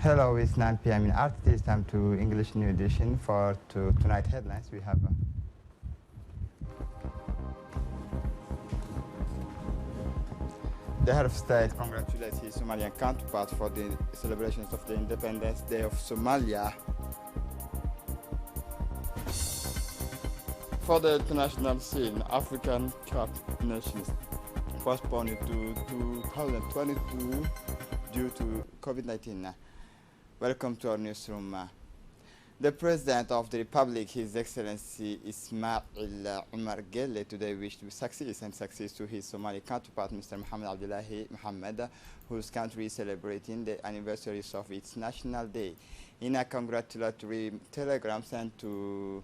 Hello, it's 9 p.m. in RTD. It's time to English New Edition for tonight headlines. We have the head of state congratulates his Somalian counterpart for the celebrations of the Independence Day of Somalia. For the international scene, African Cup Nations postponed to 2022 due to COVID-19. Welcome to our newsroom. The President of the Republic, His Excellency Ismail Omar Guelleh, today wished success to his Somali counterpart, Mr. Mohamed Abdullahi Mohamed, whose country is celebrating the anniversaries of its National Day. In a congratulatory telegram sent to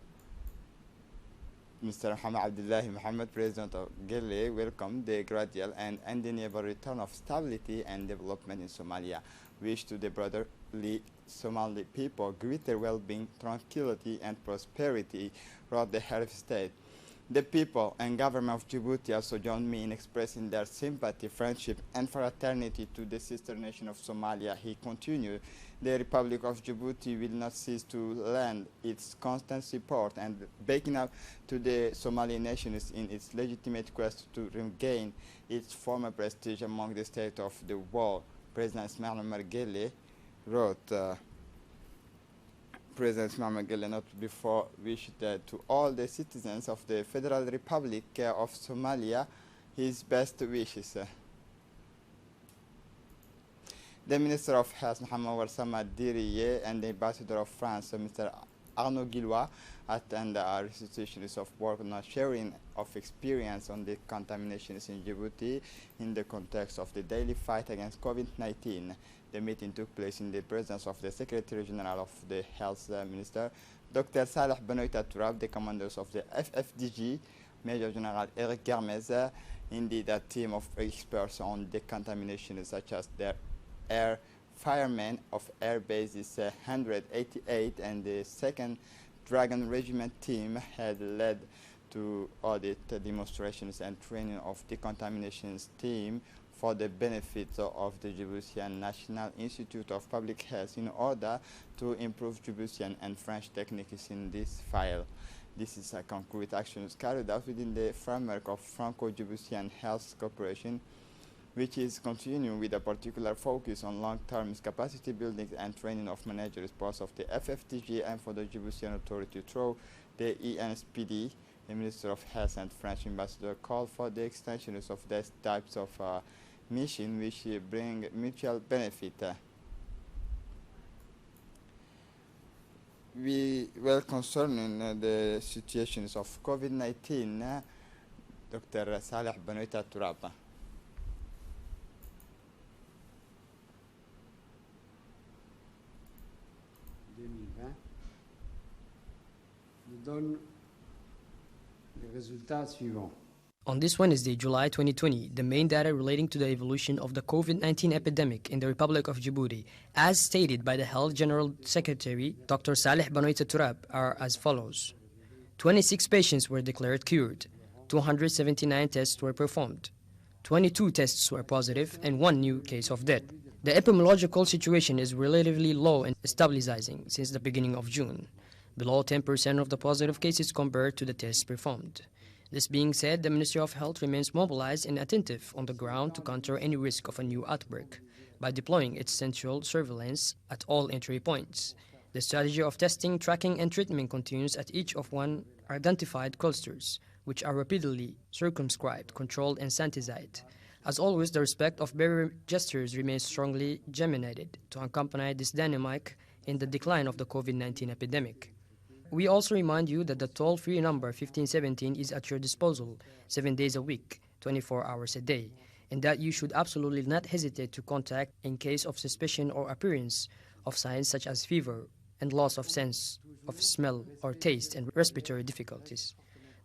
Mr. Mohamed Abdullahi Mohamed, President of Guelleh welcomed the gradual and undeniable return of stability and development in Somalia. Wish to the brotherly Somali people greater well-being, tranquility and prosperity, wrote the head of state. The people and government of Djibouti also joined me in expressing their sympathy, friendship and fraternity to the sister nation of Somalia. He continued, the Republic of Djibouti will not cease to lend its constant support and backing up to the Somali nation in its legitimate quest to regain its former prestige among the states of the world. President Ismail Omar Guelleh wrote, President Ismail Omar Guelleh not before wished to all the citizens of the Federal Republic of Somalia his best wishes. The Minister of Health, Mohamed Warsama Diriye, and the Ambassador of France, Mr. Arnaud Guillois, attend our institutions of work on sharing of experience on the contaminations in Djibouti in the context of the daily fight against COVID-19. The meeting took place in the presence of the Secretary General of the Health Minister, Dr. Saleh Benoita Tourab, the commanders of the FFDG, Major General Eric Germez, indeed a team of experts on decontamination such as the air firemen of Air Bases 188 and the 2nd Dragon Regiment team had led to audit demonstrations and training of decontaminations team for the benefit of the Djiboutian National Institute of Public Health in order to improve Djiboutian and French techniques in this file. This is a concrete action carried out within the framework of Franco-Djiboutian Health Cooperation, which is continuing with a particular focus on long-term capacity building and training of managers, both of the FFDG and for the Djiboutian Authority through the ENSPD. The Minister of Health and French Ambassador called for the extensions of these types of mission which bring mutual benefit. Concerning the situations of COVID-19, Dr. Saleh Benoita Tourab. On this Wednesday, July 2020, the main data relating to the evolution of the COVID-19 epidemic in the Republic of Djibouti, as stated by the Health General Secretary, Dr. Saleh Benoita Tourab, are as follows. 26 patients were declared cured, 279 tests were performed, 22 tests were positive, and 1 new case of death. The epidemiological situation is relatively low and stabilizing since the beginning of June, below 10% of the positive cases compared to the tests performed. This being said, the Ministry of Health remains mobilized and attentive on the ground to counter any risk of a new outbreak by deploying its central surveillance at all entry points. The strategy of testing, tracking, and treatment continues at each of one identified clusters, which are rapidly circumscribed, controlled, and sanitized. As always, the respect of barrier gestures remains strongly geminated to accompany this dynamic in the decline of the COVID-19 epidemic. We also remind you that the toll-free number 1517 is at your disposal 7 days a week, 24 hours a day, and that you should absolutely not hesitate to contact in case of suspicion or appearance of signs such as fever and loss of sense of smell or taste and respiratory difficulties.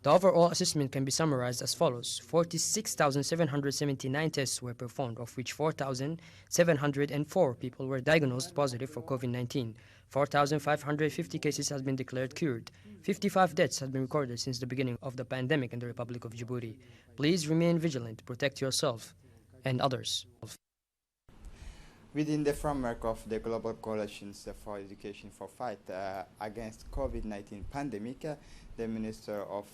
The overall assessment can be summarized as follows. 46,779 tests were performed, of which 4,704 people were diagnosed positive for COVID-19. 4,550 cases have been declared cured. 55 deaths have been recorded since the beginning of the pandemic in the Republic of Djibouti. Please remain vigilant, protect yourself and others. Within the framework of the Global Coalitions for Education for Fight against COVID-19 pandemic, the Minister of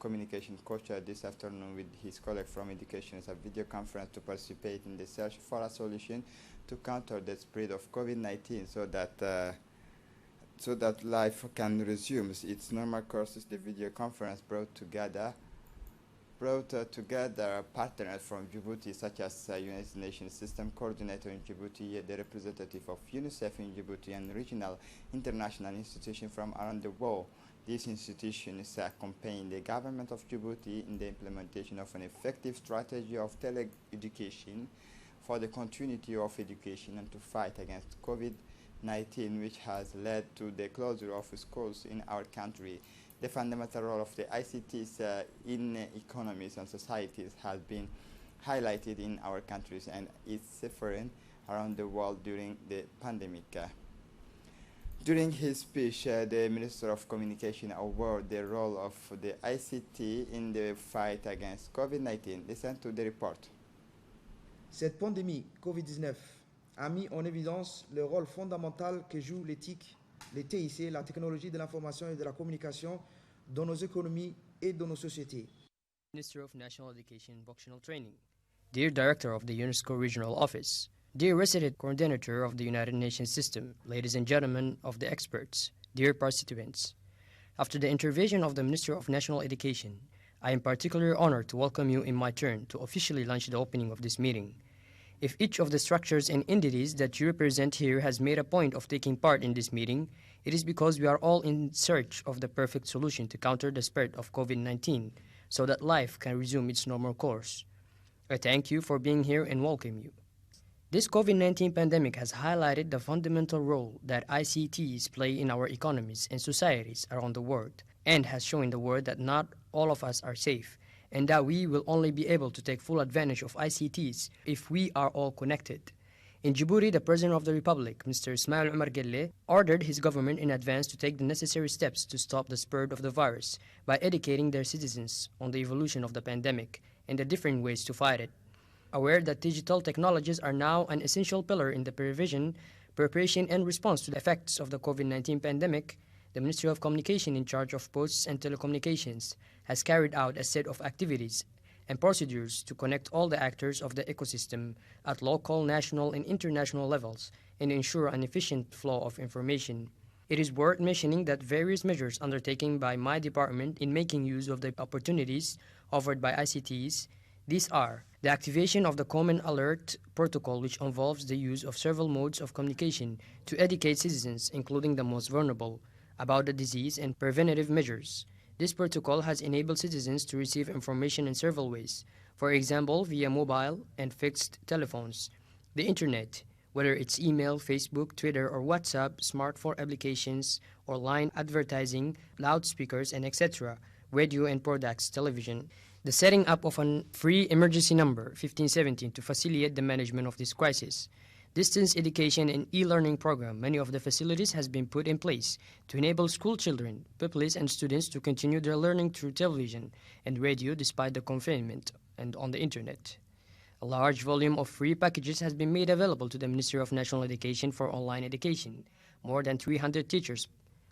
Communication co-chaired this afternoon with his colleague from Education as a video conference to participate in the search for a solution to counter the spread of COVID-19 so that life can resume its normal courses. The video conference brought together partners from Djibouti, such as United Nations System Coordinator in Djibouti, the representative of UNICEF in Djibouti, and regional international institutions from around the world. These institutions accompany the government of Djibouti in the implementation of an effective strategy of tele-education for the continuity of education and to fight against COVID-19, which has led to the closure of schools in our country. The fundamental role of the ICTs in economies and societies has been highlighted in our countries and is suffering around the world during the pandemic. During his speech, the Minister of Communication awarded the role of the ICT in the fight against COVID-19. Listen to the report. Cette pandémie COVID-19 a mis en évidence le rôle fondamental que joue l'éthique, les TIC, la technologie de l'information et de la communication dans nos économies et dans nos sociétés. Minister of National Education and Vocational Training, dear Director of the UNESCO Regional Office, dear Resident Coordinator of the United Nations System, ladies and gentlemen of the experts, dear participants. After the intervention of the Minister of National Education, I am particularly honored to welcome you in my turn to officially launch the opening of this meeting. If each of the structures and entities that you represent here has made a point of taking part in this meeting, it is because we are all in search of the perfect solution to counter the spread of COVID-19 so that life can resume its normal course. I thank you for being here and welcome you. This COVID-19 pandemic has highlighted the fundamental role that ICTs play in our economies and societies around the world, and has shown the world that not all of us are safe, and that we will only be able to take full advantage of ICTs if we are all connected. In Djibouti, the President of the Republic, Mr. Ismail Omar Guelleh, ordered his government in advance to take the necessary steps to stop the spread of the virus by educating their citizens on the evolution of the pandemic and the different ways to fight it. Aware that digital technologies are now an essential pillar in the preparation, and response to the effects of the COVID-19 pandemic, the Ministry of Communication in charge of Posts and Telecommunications has carried out a set of activities and procedures to connect all the actors of the ecosystem at local, national, and international levels and ensure an efficient flow of information. It is worth mentioning that various measures undertaken by my department in making use of the opportunities offered by ICTs, these are the activation of the Common Alert Protocol, which involves the use of several modes of communication to educate citizens, including the most vulnerable, about the disease and preventative measures. This protocol has enabled citizens to receive information in several ways, for example, via mobile and fixed telephones, the internet, whether it's email, Facebook, Twitter, or WhatsApp, smartphone applications, or line advertising, loudspeakers, and etc., radio and products, television. The setting up of a free emergency number, 1517, to facilitate the management of this crisis. Distance education and e-learning program, many of the facilities has been put in place to enable school children, pupils, and students to continue their learning through television and radio despite the confinement and on the internet. A large volume of free packages has been made available to the Ministry of National Education for online education. More than 300 teachers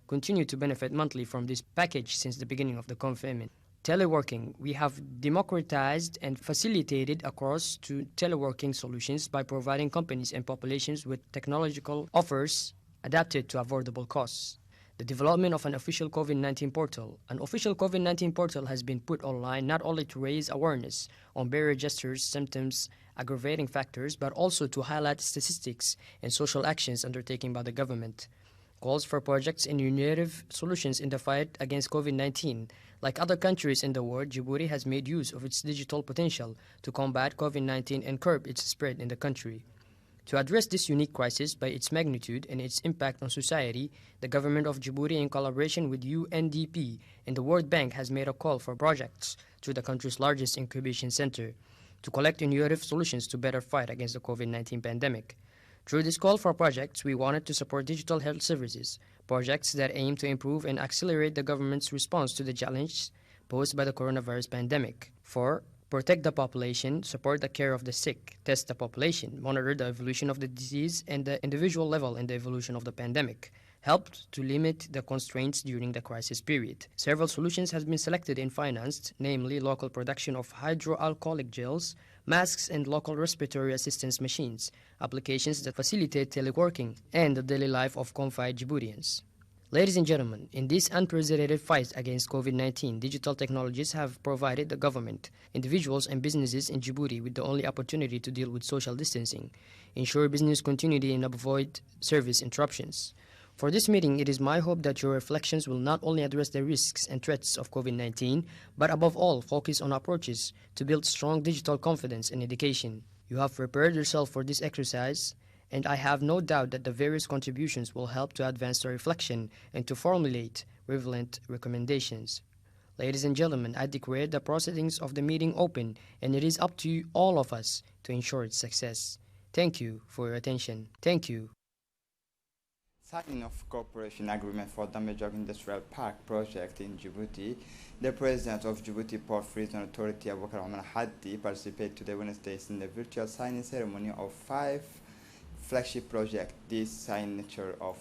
continue to benefit monthly from this package since the beginning of the confinement. Teleworking. We have democratized and facilitated across to teleworking solutions by providing companies and populations with technological offers adapted to affordable costs. The development of an official COVID-19 portal. An official COVID-19 portal has been put online not only to raise awareness on barrier gestures, symptoms, aggravating factors, but also to highlight statistics and social actions undertaken by the government. Calls for projects and innovative solutions in the fight against COVID-19. Like other countries in the world, Djibouti has made use of its digital potential to combat COVID-19 and curb its spread in the country. To address this unique crisis by its magnitude and its impact on society, the government of Djibouti, in collaboration with UNDP and the World Bank, has made a call for projects through the country's largest incubation center to collect innovative solutions to better fight against the COVID-19 pandemic. Through this call for projects, we wanted to support digital health services, projects that aim to improve and accelerate the government's response to the challenge posed by the coronavirus pandemic. For protect the population, support the care of the sick, test the population, monitor the evolution of the disease and the individual level in the evolution of the pandemic, helped to limit the constraints during the crisis period. Several solutions have been selected and financed, namely local production of hydroalcoholic gels, masks and local respiratory assistance machines, applications that facilitate teleworking, and the daily life of confined Djiboutians. Ladies and gentlemen, in this unprecedented fight against COVID-19, digital technologies have provided the government, individuals and businesses in Djibouti with the only opportunity to deal with social distancing, ensure business continuity and avoid service interruptions. For this meeting, it is my hope that your reflections will not only address the risks and threats of COVID-19, but above all, focus on approaches to build strong digital confidence in education. You have prepared yourself for this exercise, and I have no doubt that the various contributions will help to advance the reflection and to formulate relevant recommendations. Ladies and gentlemen, I declare the proceedings of the meeting open, and it is up to all of us to ensure its success. Thank you for your attention. Thank you. Signing of cooperation agreement for Damejog Industrial Park project in Djibouti, the president of Djibouti Port Freezing Authority, Abubakar Omar Haddi, participated today Wednesday in the virtual signing ceremony of 5 flagship project. This signature of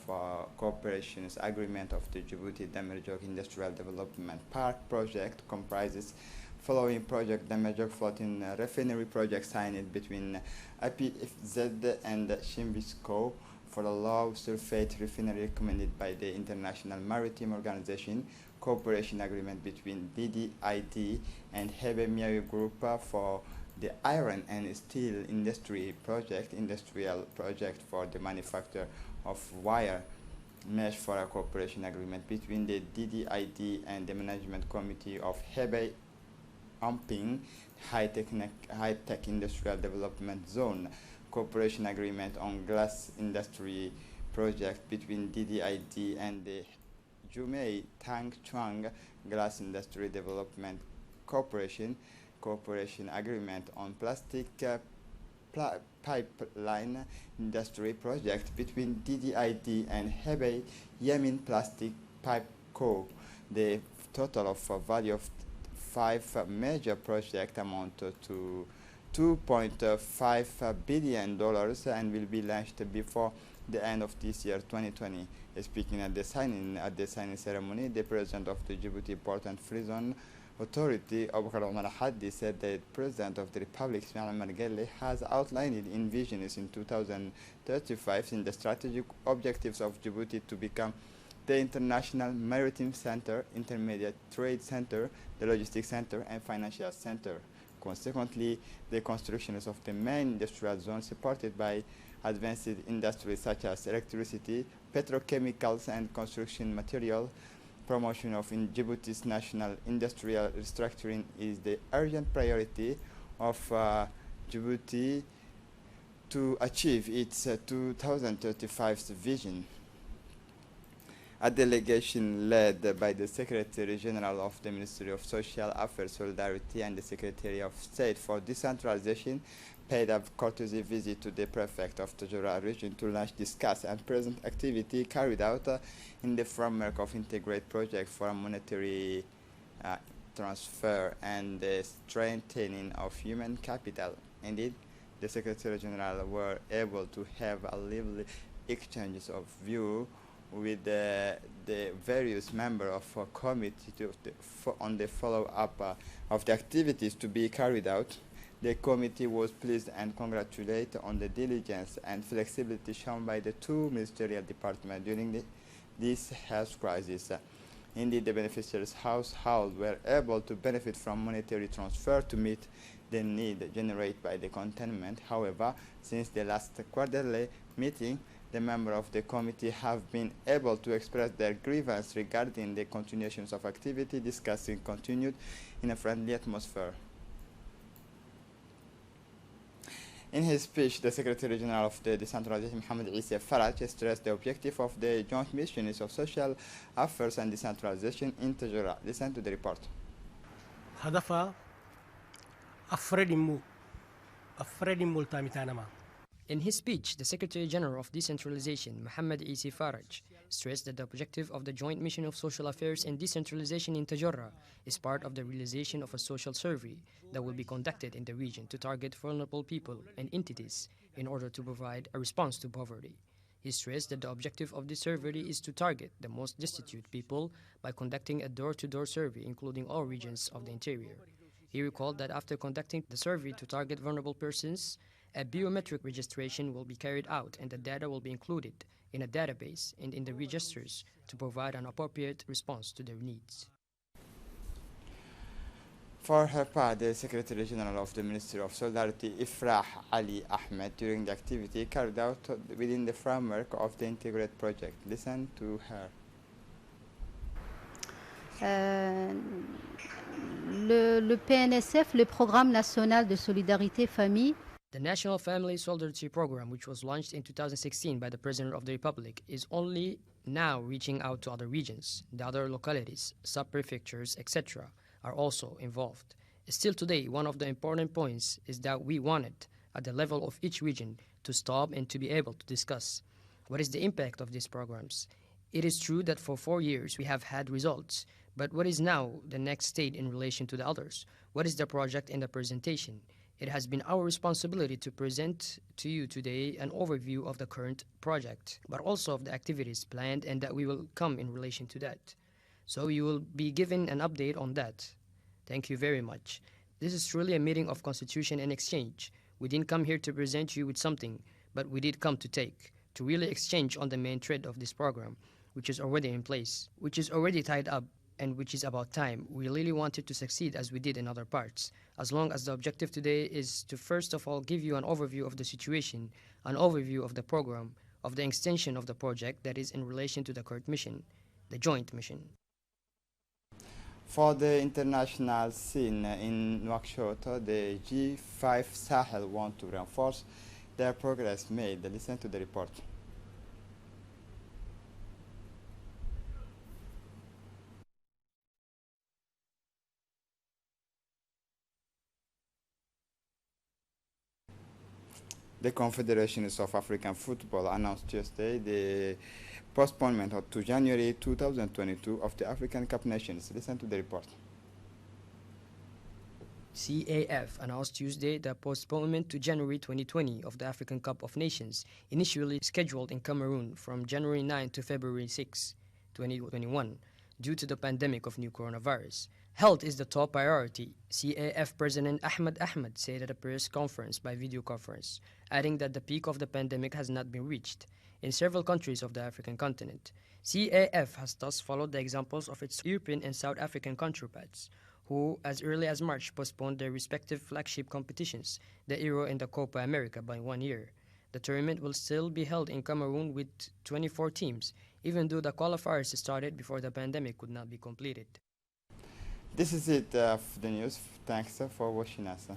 cooperation agreement of the Djibouti Damejog Industrial Development Park project comprises following project: Damejog floating refinery project signed between APFZ and Shimbisco for the low sulfate refinery recommended by the International Maritime Organization, cooperation agreement between DDID and Hebe Miawi Group for the iron and steel industry project, industrial project for the manufacture of wire mesh for a cooperation agreement between the DDID and the management committee of Hebe Amping high-tech industrial development zone, cooperation agreement on glass industry project between DDID and the Jumei Tang Chuang Glass Industry Development Corporation, cooperation agreement on plastic pipeline industry project between DDID and Hebei Yemen Plastic Pipe Co. The total of value of 5 major projects amount to $2.5 billion and will be launched before the end of this year, 2020. Speaking at the signing ceremony, the president of the Djibouti Port and Free Zone Authority, Abubakar Omar Haddi, said that the President of the Republic, Ismail Omar Guelleh, has outlined in visions in 2035 in the strategic objectives of Djibouti to become the international maritime center, intermediate trade center, the logistics center, and financial center. Consequently, the constructions of the main industrial zone supported by advanced industries such as electricity, petrochemicals, and construction material, promotion of Djibouti's national industrial restructuring is the urgent priority of Djibouti to achieve its 2035 vision. A delegation led by the Secretary General of the Ministry of Social Affairs, Solidarity, and the Secretary of State for Decentralization paid a courtesy visit to the Prefect of Tajura region to launch, discuss, and present activity carried out in the framework of integrated project for monetary transfer and the strengthening of human capital. Indeed, the Secretary General were able to have a lively exchanges of view with the various members of a committee on the follow-up of the activities to be carried out. The committee was pleased and congratulated on the diligence and flexibility shown by the 2 ministerial departments during this health crisis. Indeed, the beneficiaries' households were able to benefit from monetary transfer to meet the need generated by the containment. However, since the last quarterly meeting, the members of the committee have been able to express their grievance regarding the continuations of activity discussing continued in a friendly atmosphere. In his speech, the Secretary General of the Decentralization, Mohamed Issa Faraj, stressed the objective of the joint missions of social affairs and decentralization in Tajura. Listen to the report. هدفها أفرد In his speech, the Secretary General of Decentralization, Mohamed Issa Faraj, stressed that the objective of the joint mission of social affairs and decentralization in Tajorra is part of the realization of a social survey that will be conducted in the region to target vulnerable people and entities in order to provide a response to poverty. He stressed that the objective of this survey is to target the most destitute people by conducting a door-to-door survey including all regions of the interior. He recalled that after conducting the survey to target vulnerable persons, a biometric registration will be carried out and the data will be included in a database and in the registers to provide an appropriate response to their needs. For her part, the Secretary General of the Ministry of Solidarity, Ifrah Ali Ahmed, during the activity carried out within the framework of the Integrate project. Listen to her. Le PNSF, le Programme national de solidarité famille. The National Family Solidarity Program, which was launched in 2016 by the President of the Republic, is only now reaching out to other regions. The other localities, sub-prefectures, etc., are also involved. Still today, one of the important points is that we wanted, at the level of each region, to stop and to be able to discuss what is the impact of these programs. It is true that for 4 years we have had results, but what is now the next state in relation to the others? What is the project and the presentation? It has been our responsibility to present to you today an overview of the current project, but also of the activities planned and that we will come in relation to that. So you will be given an update on that. Thank you very much. This is truly a meeting of constitution and exchange. We didn't come here to present you with something, but we did come to take, to really exchange on the main thread of this program, which is already in place, which is already tied up, and which is about time. We really wanted to succeed as we did in other parts, as long as the objective today is to first of all give you an overview of the situation, an overview of the program, of the extension of the project that is in relation to the current mission, the joint mission. For the international scene in Nouakchott, the G5 Sahel want to reinforce their progress made. Listen to the report. The Confederations of African Football announced Tuesday the postponement to January 2022 of the African Cup Nations. Listen to the report. CAF announced Tuesday the postponement to January 2020 of the African Cup of Nations, initially scheduled in Cameroon from January 9 to February 6, 2021, due to the pandemic of new coronavirus. Health is the top priority, CAF President Ahmed said at a press conference by video conference, adding that the peak of the pandemic has not been reached in several countries of the African continent. CAF has thus followed the examples of its European and South African counterparts, who, as early as March, postponed their respective flagship competitions, the Euro and the Copa America, by 1 year. The tournament will still be held in Cameroon with 24 teams, even though the qualifiers started before the pandemic could not be completed. This is it for the news. Thanks for watching us.